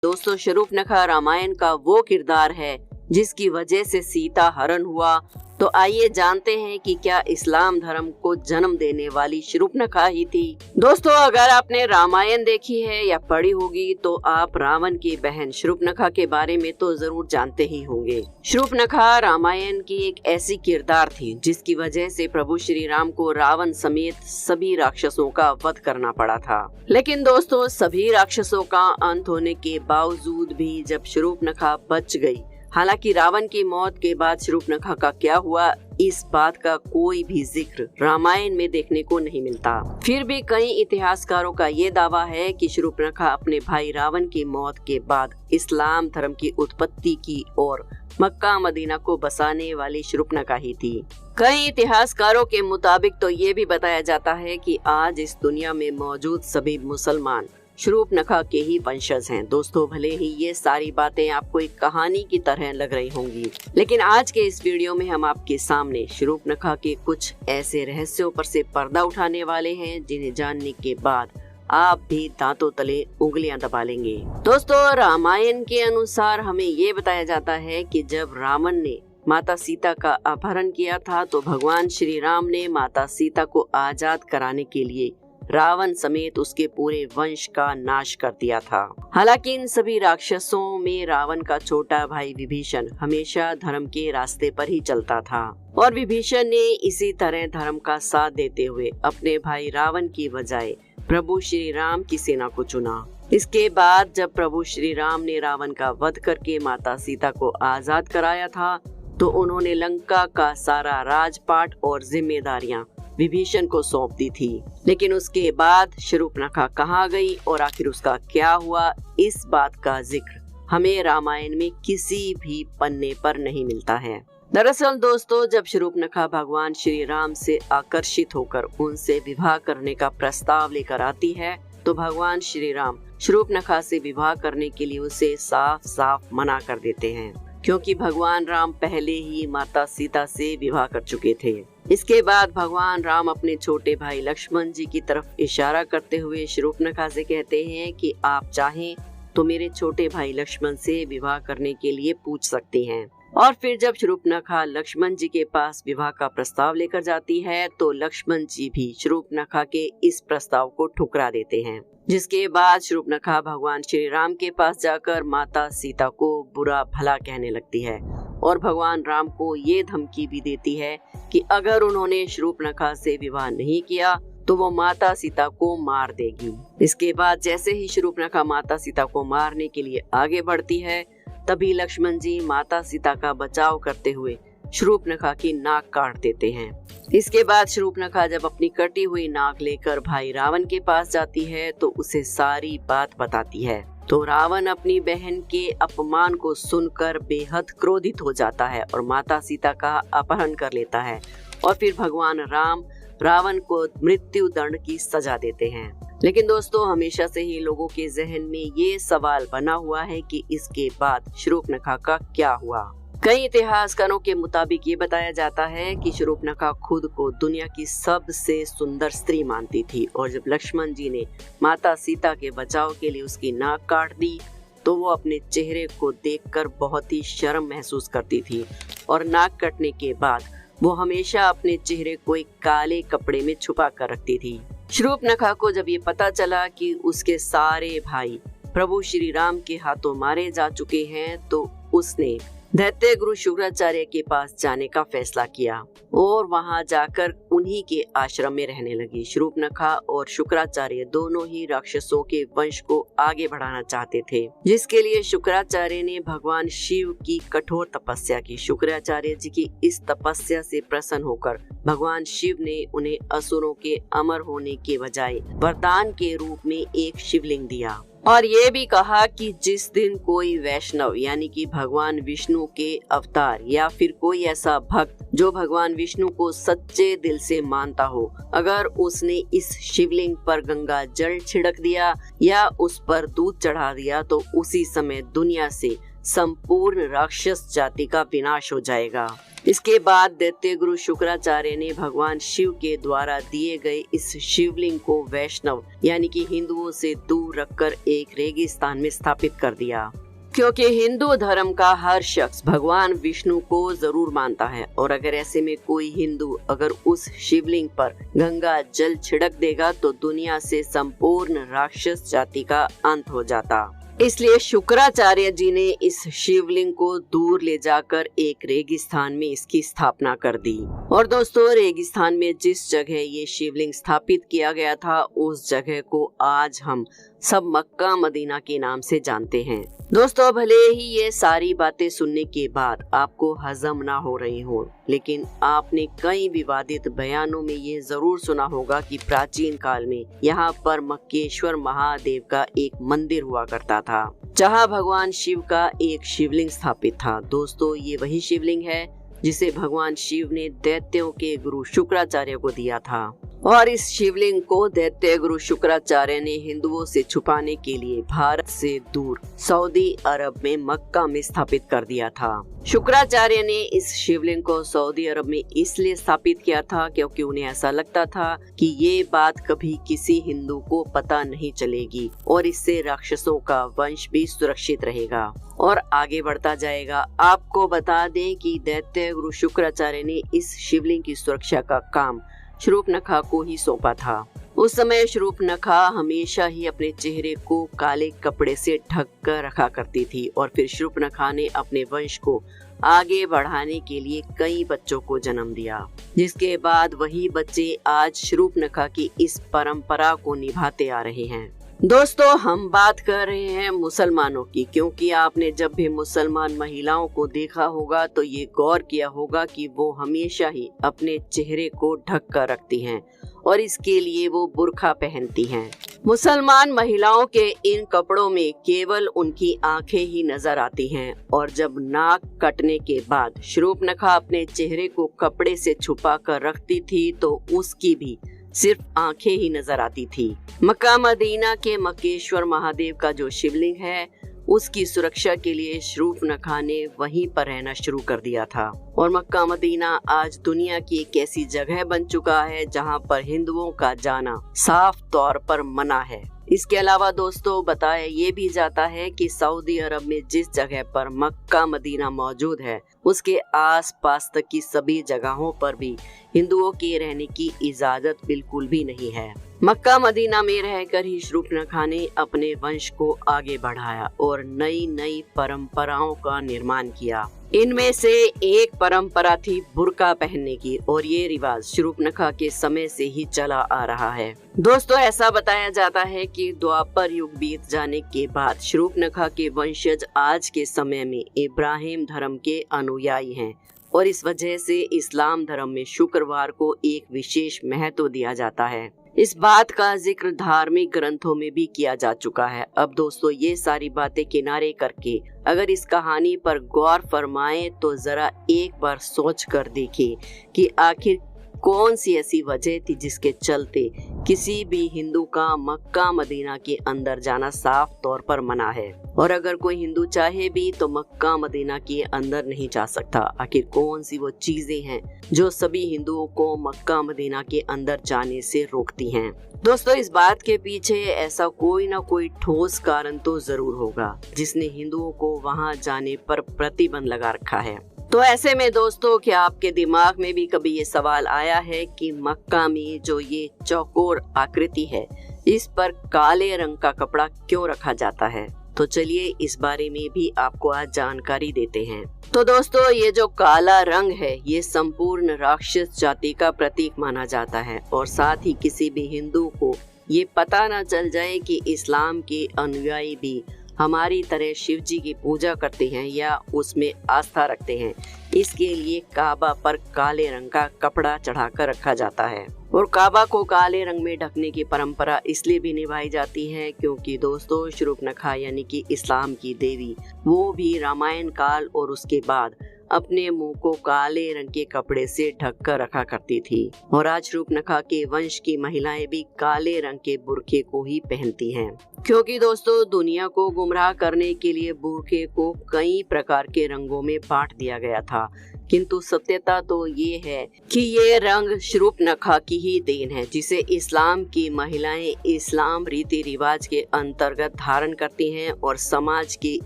दोस्तों, शूर्पणखा रामायण का वो किरदार है जिसकी वजह से सीता हरण हुआ। तो आइए जानते हैं कि क्या इस्लाम धर्म को जन्म देने वाली शूर्पणखा ही थी। दोस्तों, अगर आपने रामायण देखी है या पढ़ी होगी तो आप रावण की बहन शूर्पणखा के बारे में तो जरूर जानते ही होंगे। शूर्पणखा रामायण की एक ऐसी किरदार थी जिसकी वजह से प्रभु श्री राम को रावण समेत सभी राक्षसों का वध करना पड़ा था। लेकिन दोस्तों, सभी राक्षसों का अंत होने के बावजूद भी जब शूर्पणखा बच गई, हालांकि रावण की मौत के बाद शूर्पणखा का क्या हुआ, इस बात का कोई भी जिक्र रामायण में देखने को नहीं मिलता। फिर भी कई इतिहासकारों का ये दावा है कि शूर्पणखा अपने भाई रावण की मौत के बाद इस्लाम धर्म की उत्पत्ति की और मक्का मदीना को बसाने वाली शूर्पणखा ही थी। कई इतिहासकारों के मुताबिक तो ये भी बताया जाता है कि आज इस दुनिया में मौजूद सभी मुसलमान शूर्पणखा के ही वंशज हैं। दोस्तों, भले ही ये सारी बातें आपको एक कहानी की तरह लग रही होंगी, लेकिन आज के इस वीडियो में हम आपके सामने शूर्पणखा के कुछ ऐसे रहस्यों पर से पर्दा उठाने वाले हैं जिन्हें जानने के बाद आप भी दांतों तले उंगलियां दबा लेंगे। दोस्तों, रामायण के अनुसार हमें ये बताया जाता है कि जब रावण ने माता सीता का अपहरण किया था तो भगवान श्री राम ने माता सीता को आजाद कराने के लिए रावण समेत उसके पूरे वंश का नाश कर दिया था। हालांकि इन सभी राक्षसों में रावण का छोटा भाई विभीषण हमेशा धर्म के रास्ते पर ही चलता था और विभीषण ने इसी तरह धर्म का साथ देते हुए अपने भाई रावण की बजाय प्रभु श्री राम की सेना को चुना। इसके बाद जब प्रभु श्री राम ने रावण का वध करके माता सीता को आजाद कराया था तो उन्होंने लंका का सारा राजपाट और जिम्मेदारियां विभीषण को सौंप दी थी। लेकिन उसके बाद शूर्पणखा कहाँ गई और आखिर उसका क्या हुआ, इस बात का जिक्र हमें रामायण में किसी भी पन्ने पर नहीं मिलता है। दरअसल दोस्तों, जब शूर्पणखा भगवान श्री राम से आकर्षित होकर उनसे विवाह करने का प्रस्ताव लेकर आती है तो भगवान श्री राम शूर्पणखा से विवाह करने के लिए उसे साफ साफ मना कर देते हैं, क्योंकि भगवान राम पहले ही माता सीता से विवाह कर चुके थे। इसके बाद भगवान राम अपने छोटे भाई लक्ष्मण जी की तरफ इशारा करते हुए शूर्पणखा से कहते हैं कि आप चाहें तो मेरे छोटे भाई लक्ष्मण से विवाह करने के लिए पूछ सकती हैं। और फिर जब शूर्पणखा लक्ष्मण जी के पास विवाह का प्रस्ताव लेकर जाती है तो लक्ष्मण जी भी शूर्पणखा के इस प्रस्ताव को ठुकरा देते हैं, जिसके बाद शूर्पणखा भगवान श्री राम के पास जाकर माता सीता को बुरा भला कहने लगती है और भगवान राम को ये धमकी भी देती है कि अगर उन्होंने शूर्पणखा से विवाह नहीं किया तो वो माता सीता को मार देगी। इसके बाद जैसे ही शूर्पणखा माता सीता को मारने के लिए आगे बढ़ती है तभी लक्ष्मण जी माता सीता का बचाव करते हुए शूर्पणखा की नाक काट देते हैं। इसके बाद शूर्पणखा जब अपनी कटी हुई नाक लेकर भाई रावण के पास जाती है तो उसे सारी बात बताती है। तो रावण अपनी बहन के अपमान को सुनकर बेहद क्रोधित हो जाता है और माता सीता का अपहरण कर लेता है और फिर भगवान राम रावण को मृत्यु दंड की सजा देते हैं। लेकिन दोस्तों, हमेशा से ही लोगों के जहन में ये सवाल बना हुआ है कि इसके बाद शूर्पणखा का क्या हुआ। कई इतिहासकारों के मुताबिक ये बताया जाता है कि शूर्पणखा खुद को दुनिया की सबसे सुंदर स्त्री मानती थी और जब लक्ष्मण जी ने माता सीता के बचाव के लिए उसकी नाक काट दी तो वो अपने चेहरे को देखकर बहुत ही शर्म महसूस करती थी और नाक कटने के बाद वो हमेशा अपने चेहरे को एक काले कपड़े में छुपा कर रखती थी। शूर्पणखा को जब ये पता चला कि उसके सारे भाई प्रभु श्री राम के हाथों मारे जा चुके हैं तो उसने दैत्य गुरु शुक्राचार्य के पास जाने का फैसला किया और वहां जाकर उन्हीं के आश्रम में रहने लगी। शूर्पणखा और शुक्राचार्य दोनों ही राक्षसों के वंश को आगे बढ़ाना चाहते थे, जिसके लिए शुक्राचार्य ने भगवान शिव की कठोर तपस्या की। शुक्राचार्य जी की इस तपस्या से प्रसन्न होकर भगवान शिव ने उन्हें असुरों के अमर होने के बजाय वरदान के रूप में एक शिवलिंग दिया और ये भी कहा कि जिस दिन कोई वैष्णव यानी कि भगवान विष्णु के अवतार या फिर कोई ऐसा भक्त जो भगवान विष्णु को सच्चे दिल से मानता हो, अगर उसने इस शिवलिंग पर गंगा जल छिड़क दिया या उस पर दूध चढ़ा दिया तो उसी समय दुनिया से संपूर्ण राक्षस जाति का विनाश हो जाएगा। इसके बाद दैत्य गुरु शुक्राचार्य ने भगवान शिव के द्वारा दिए गए इस शिवलिंग को वैष्णव यानी कि हिंदुओं से दूर रखकर एक रेगिस्तान में स्थापित कर दिया, क्योंकि हिंदू धर्म का हर शख्स भगवान विष्णु को जरूर मानता है और अगर ऐसे में कोई हिंदू अगर उस शिवलिंग पर गंगा जल छिड़क देगा तो दुनिया से संपूर्ण राक्षस जाति का अंत हो जाता। इसलिए शुक्राचार्य जी ने इस शिवलिंग को दूर ले जाकर एक रेगिस्तान में इसकी स्थापना कर दी। और दोस्तों, रेगिस्तान में जिस जगह ये शिवलिंग स्थापित किया गया था उस जगह को आज हम सब मक्का मदीना के नाम से जानते हैं। दोस्तों, भले ही ये सारी बातें सुनने के बाद आपको हजम ना हो रही हो, लेकिन आपने कई विवादित बयानों में ये जरूर सुना होगा कि प्राचीन काल में यहाँ पर मक्केश्वर महादेव का एक मंदिर हुआ करता था, जहाँ भगवान शिव का एक शिवलिंग स्थापित था। दोस्तों, ये वही शिवलिंग है जिसे भगवान शिव ने दैत्यों के गुरु शुक्राचार्य को दिया था और इस शिवलिंग को दैत्य गुरु शुक्राचार्य ने हिंदुओं से छुपाने के लिए भारत से दूर सऊदी अरब में मक्का में स्थापित कर दिया था। शुक्राचार्य ने इस शिवलिंग को सऊदी अरब में इसलिए स्थापित किया था क्योंकि उन्हें ऐसा लगता था कि ये बात कभी किसी हिंदू को पता नहीं चलेगी और इससे राक्षसों का वंश भी सुरक्षित रहेगा और आगे बढ़ता जाएगा। आपको बता दें कि दैत्य गुरु शुक्राचार्य ने इस शिवलिंग की सुरक्षा का काम शूर्पणखा को ही सौंपा था। उस समय शूर्पणखा हमेशा ही अपने चेहरे को काले कपड़े से ढक कर रखा करती थी और फिर शूर्पणखा ने अपने वंश को आगे बढ़ाने के लिए कई बच्चों को जन्म दिया, जिसके बाद वही बच्चे आज शूर्पणखा की इस परंपरा को निभाते आ रहे हैं। दोस्तों, हम बात कर रहे हैं मुसलमानों की, क्योंकि आपने जब भी मुसलमान महिलाओं को देखा होगा तो ये गौर किया होगा कि वो हमेशा ही अपने चेहरे को ढक कर रखती हैं और इसके लिए वो बुर्का पहनती हैं। मुसलमान महिलाओं के इन कपड़ों में केवल उनकी आंखें ही नजर आती हैं और जब नाक कटने के बाद शूर्पणखा अपने चेहरे को कपड़े से छुपा कर रखती थी तो उसकी भी सिर्फ आंखें ही नजर आती थी। मक्का मदीना के मक्केश्वर महादेव का जो शिवलिंग है उसकी सुरक्षा के लिए शूर्पणखा ने वहीं पर रहना शुरू कर दिया था और मक्का मदीना आज दुनिया की एक ऐसी जगह बन चुका है जहां पर हिंदुओं का जाना साफ तौर पर मना है। इसके अलावा दोस्तों, बताया ये भी जाता है कि सऊदी अरब में जिस जगह पर मक्का मदीना मौजूद है उसके आसपास तक की सभी जगहों पर भी हिंदुओं के रहने की इजाजत बिल्कुल भी नहीं है। मक्का मदीना में रहकर ही शूर्पणखा ने अपने वंश को आगे बढ़ाया और नई नई परंपराओं का निर्माण किया। इनमें से एक परंपरा थी बुर्का पहनने की और ये रिवाज शूर्पणखा के समय से ही चला आ रहा है। दोस्तों, ऐसा बताया जाता है कि द्वापर युग बीत जाने के बाद शूर्पणखा के वंशज आज के समय में इब्राहिम धर्म के अनुयायी हैं और इस वजह से इस्लाम धर्म में शुक्रवार को एक विशेष महत्व दिया जाता है। इस बात का जिक्र धार्मिक ग्रंथों में भी किया जा चुका है। अब दोस्तों, ये सारी बातें किनारे करके अगर इस कहानी पर गौर फरमाएं तो जरा एक बार सोच कर देखें कि आखिर कौन सी ऐसी वजह थी जिसके चलते किसी भी हिंदू का मक्का मदीना के अंदर जाना साफ तौर पर मना है और अगर कोई हिंदू चाहे भी तो मक्का मदीना के अंदर नहीं जा सकता। आखिर कौन सी वो चीजें हैं जो सभी हिंदुओं को मक्का मदीना के अंदर जाने से रोकती हैं? दोस्तों, इस बात के पीछे ऐसा कोई ना कोई ठोस कारण तो जरूर होगा जिसने हिंदुओं को वहां जाने पर प्रतिबंध लगा रखा है। तो ऐसे में दोस्तों, क्या आपके दिमाग में भी कभी ये सवाल आया है कि मक्का में जो ये चौकोर आकृति है इस पर काले रंग का कपड़ा क्यों रखा जाता है? तो चलिए इस बारे में भी आपको आज जानकारी देते हैं। तो दोस्तों, ये जो काला रंग है ये संपूर्ण राक्षस जाति का प्रतीक माना जाता है और साथ ही किसी भी हिंदू को ये पता न चल जाए कि इस्लाम के अनुयायी भी हमारी तरह शिव जी की पूजा करते हैं या उसमें आस्था रखते हैं, इसके लिए काबा पर काले रंग का कपड़ा चढ़ाकर रखा जाता है। और काबा को काले रंग में ढकने की परंपरा इसलिए भी निभाई जाती है क्योंकि दोस्तों, शूर्पणखा यानी कि इस्लाम की देवी वो भी रामायण काल और उसके बाद अपने मुंह को काले रंग के कपड़े से ढक कर रखा करती थी और आज शूर्पणखा के वंश की महिलाएं भी काले रंग के बुर्के को ही पहनती हैं। क्योंकि दोस्तों दुनिया को गुमराह करने के लिए बुरखे को कई प्रकार के रंगों में बांट दिया गया था, किंतु सत्यता तो ये है कि ये रंग शूर्पणखा की ही देन है, जिसे इस्लाम की महिलाएं इस्लाम रीति रिवाज के अंतर्गत धारण करती हैं और समाज के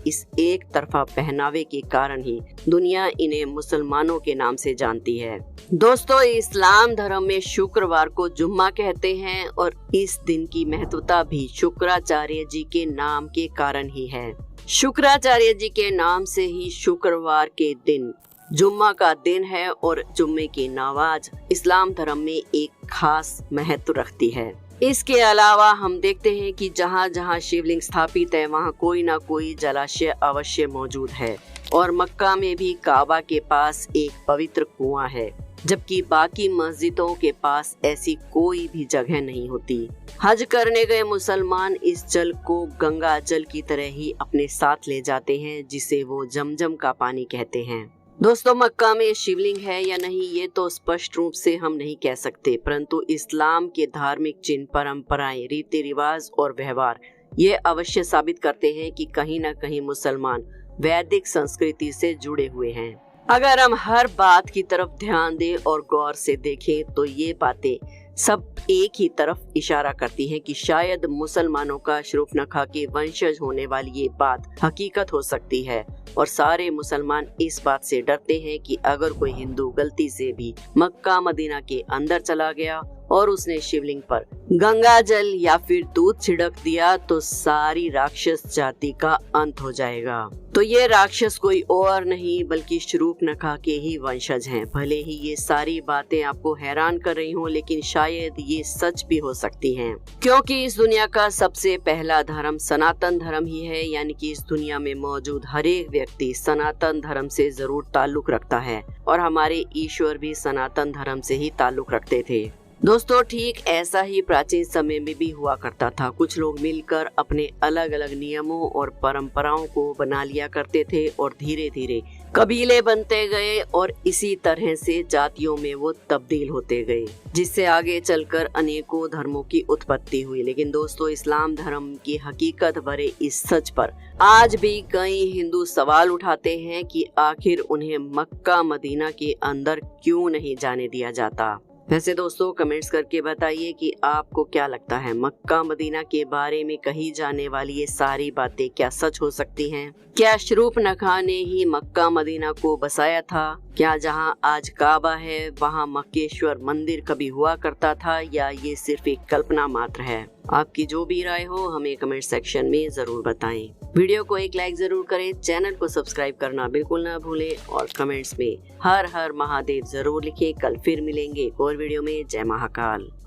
इस एक तरफा पहनावे के कारण ही दुनिया इन्हें मुसलमानों के नाम से जानती है। दोस्तों इस्लाम धर्म में शुक्रवार को जुम्मा कहते हैं और इस दिन की महत्वता भी शुक्राचार्य जी के नाम के कारण ही है। शुक्राचार्य जी के नाम से ही शुक्रवार के दिन जुम्मा का दिन है और जुम्मे की नमाज इस्लाम धर्म में एक खास महत्व रखती है। इसके अलावा हम देखते हैं कि जहाँ जहाँ शिवलिंग स्थापित है वहाँ कोई ना कोई जलाशय अवश्य मौजूद है और मक्का में भी काबा के पास एक पवित्र कुआं है, जबकि बाकी मस्जिदों के पास ऐसी कोई भी जगह नहीं होती। हज करने गए मुसलमान इस जल को गंगा जल की तरह ही अपने साथ ले जाते हैं, जिसे वो जमजम का पानी कहते हैं। दोस्तों मक्का में शिवलिंग है या नहीं ये तो स्पष्ट रूप से हम नहीं कह सकते, परंतु इस्लाम के धार्मिक चिन्ह, परंपराएं, रीति रिवाज और व्यवहार ये अवश्य साबित करते हैं कि कहीं न कहीं मुसलमान वैदिक संस्कृति से जुड़े हुए हैं। अगर हम हर बात की तरफ ध्यान दें और गौर से देखें तो ये बातें सब एक ही तरफ इशारा करती हैं कि शायद मुसलमानों का शूर्पणखा के वंशज होने वाली ये बात हकीकत हो सकती है और सारे मुसलमान इस बात से डरते हैं कि अगर कोई हिंदू गलती से भी मक्का मदीना के अंदर चला गया और उसने शिवलिंग पर गंगा जल या फिर दूध छिड़क दिया तो सारी राक्षस जाति का अंत हो जाएगा। तो ये राक्षस कोई और नहीं बल्कि शूर्पणखा के ही वंशज हैं। भले ही ये सारी बातें आपको हैरान कर रही हों, लेकिन शायद ये सच भी हो सकती हैं, क्योंकि इस दुनिया का सबसे पहला धर्म सनातन धर्म ही है, यानी कि इस दुनिया में मौजूद हर एक व्यक्ति सनातन धर्म से जरूर ताल्लुक रखता है और हमारे ईश्वर भी सनातन धर्म से ही ताल्लुक रखते थे। दोस्तों ठीक ऐसा ही प्राचीन समय में भी हुआ करता था। कुछ लोग मिलकर अपने अलग अलग नियमों और परंपराओं को बना लिया करते थे और धीरे धीरे कबीले बनते गए और इसी तरह से जातियों में वो तब्दील होते गए, जिससे आगे चलकर अनेकों धर्मों की उत्पत्ति हुई। लेकिन दोस्तों इस्लाम धर्म की हकीकत भरे इस सच पर आज भी कई हिंदू सवाल उठाते हैं कि आखिर उन्हें मक्का मदीना के अंदर क्यों नहीं जाने दिया जाता। वैसे दोस्तों कमेंट्स करके बताइए कि आपको क्या लगता है, मक्का मदीना के बारे में कही जाने वाली ये सारी बातें क्या सच हो सकती हैं? क्या शूर्पणखा ने ही मक्का मदीना को बसाया था? क्या जहां आज काबा है वहां मक्केश्वर मंदिर कभी हुआ करता था या ये सिर्फ एक कल्पना मात्र है? आपकी जो भी राय हो हमें कमेंट सेक्शन में जरूर बताएं। वीडियो को एक लाइक जरूर करें, चैनल को सब्सक्राइब करना बिल्कुल ना भूलें और कमेंट्स में हर हर महादेव जरूर लिखें। कल फिर मिलेंगे एक और वीडियो में। जय महाकाल।